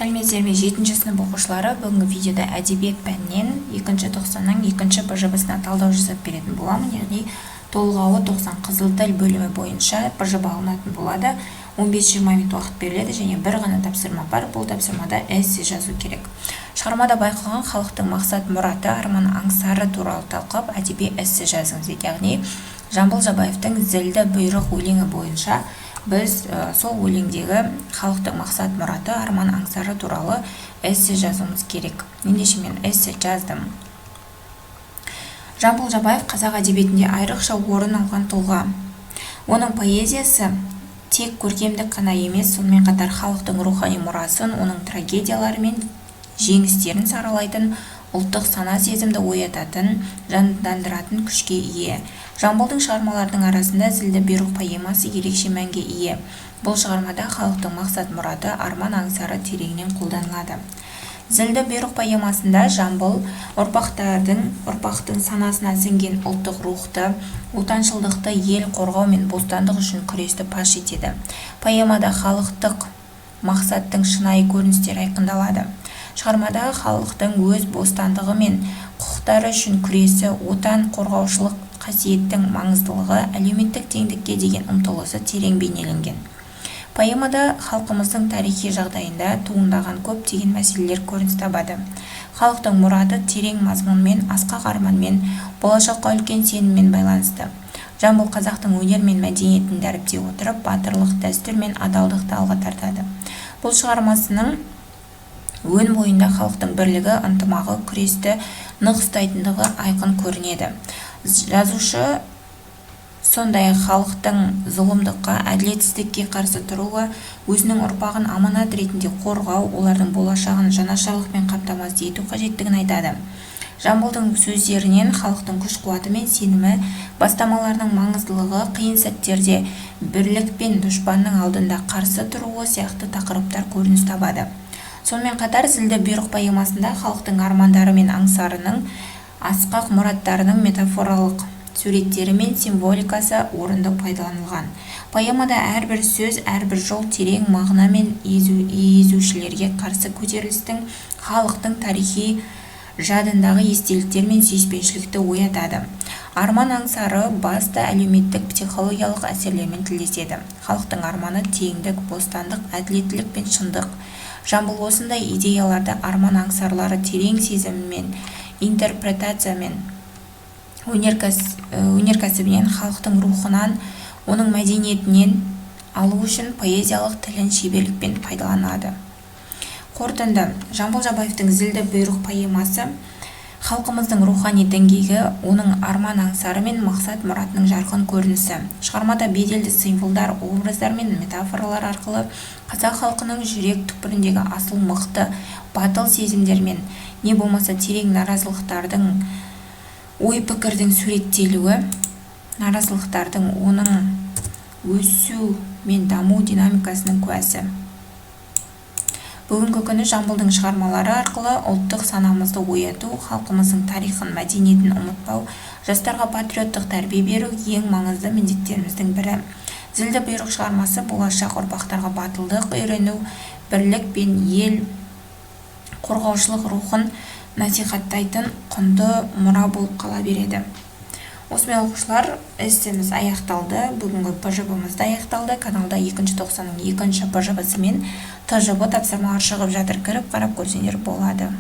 Сәлеметсіздер ме 7-ші сынып оқушылары, бүгінгі видеода әдебиет пәнінен 2-ші тоқсанның 2-ші БЖБ-сына талдау жасап беретін боламын. Яғни толғауы 90 қызыл тіл бөлімі бойынша БЖБ алынатын болады. 15-20 минут уақыт беріледі және бір ғана тапсырма бар. Бұл тапсырмада эссе жазу керек. Шығармада байқалған халықтың мақсат мұраты, арман аңсары туралы талқылап әдеби эссе жазыңыз. Яғни Жамбыл Жабаевтың зілді бұйрық өлеңі бойынша біз сол өлеңдегі халықтың мақсат мұраты, арман аңсары туралы эссе жазуымыз керек. Ендеше мен эссе жаздым. Жамбыл Жабаев қазақ әдебиетінде айрықша орын алған тұлға. Оның поэзиясы тек көркемдік қана емес, сонымен қатар халықтың рухани мұрасын, оның трагедиялары мен жеңістерін саралайтын, ұлттық сана сезімді оятатын, жандандыратын күшке ие. Жамбылдың шығармаларының арасында зілді бұйрық поэмасы ерекше мәнге ие. Бұл шығармада халықтың мақсат мұраты, арман аңсары тереңнен қолданылады. Зілді бұйрық поэмасында Жамбыл ұрпақтың санасына сіңген ұлттық рухты, отаншылдықты, ел қорғау мен бостандық үшін күресті паш етеді. Поэмада халықтық мақсаттың шынайы көріністері айқындалады. Шығармадағы халықтың өз бостандығы мен құқықтары үшін күресі, отан қорғаушылық қасиеттің маңыздылығы, әлеуметтік теңдікке деген ұмтылысы терең бейнеленген. Поэмада халқымыздың тарихи жағдайында туындаған көптеген мәселелер көрініс табады. Халықтың мұраты терең мазмұнмен, асқақ арманмен, болашаққа үлкен сеніммен байланысты. Жамбыл қазақтың өнер мен мәдениетін дәріптей отырып, батырлық, дәстүр мен адалдықты алға тартады. Бұл шығармасының өн бойында халықтың бірлігі, ынтымағы, күресті нық ұстайтындығы айқын көрінеді. Жазушы сондай халықтың зұлымдыққа, әділетсіздікке қарсы тұруы, өзінің ұрпағын аманат ретінде қорғау, олардың болашағын жанашырлықпен қамтамасыз ету қажеттігін айтады. Жамбылдың сөздерінен халықтың күш-қуаты мен сенімі, бастамаларының маңыздылығы, қиын сәттерде бірлік пен дұшпанның алдында қарсы тұруы сияқты тақырыптар көрініс табады. Сонымен қатар зілді бұйрық поэмасында халықтың армандары мен аңсарының, асқақ мұраттарының метафоралық суреттері мен символикасы орынды пайдаланылған. Поэмада әрбір сөз, әрбір жол терең мағына мен езушілерге қарсы көтерілістің, халықтың тарихи жадындағы естеліктер мен сүйіспеншілікті оятады. Арман аңсары басты әлеуметтік психологиялық әсерлермен тілдеседі. Халықтың арманы теңдік, бостандық, әділеттілік пен шындық. Жамбыл осындай идеяларды арман аңсарлары терең сезіммен, интерпретациямен, өнеркәсібінен, халықтың рухынан, оның мәдениетінен алу үшін поэзиялық тілін шеберлікпен пайдаланады. Қорытынды: Жамбыл Жабаевтың зілді бұйрық поэмасы халқымыздың рухани діңгегі, оның арман аңсары мен мақсат мұратының жарқын көрінісі. Шығармада беделді символдар, образдар мен метафоралар арқылы қазақ халқының жүрек түкпіріндегі асыл мықты, батыл сезімдер мен не болмаса терең наразылықтардың, ой-пікірдің суреттелуі, наразылықтардың оның өсу мен даму динамикасының куәсі. Бүгінгі күні Жамбылдың шығармалары арқылы ұлттық санамызды ояту, халқымыздың тарихын, мәдениетін ұмытпау, жастарға патриоттық тәрбие беру ең маңызды міндеттеріміздің бірі. Зілді бұйрық шығармасы болашақ ұрпақтарға батылдық үйрену, бірлік пен ел қорғаушылық рухын насихаттайтын құнды мұра болып қала береді. Осымен оқушылар, эссеміз аяқталды. Бүгінгі БЖБ-міз аяқталды. Каналда 2-ші тоқсанның 2-ші БЖБ-сымен ТЖБ тапсырмалар шығып жатыр. Кіріп қарап көрсеңдер болады.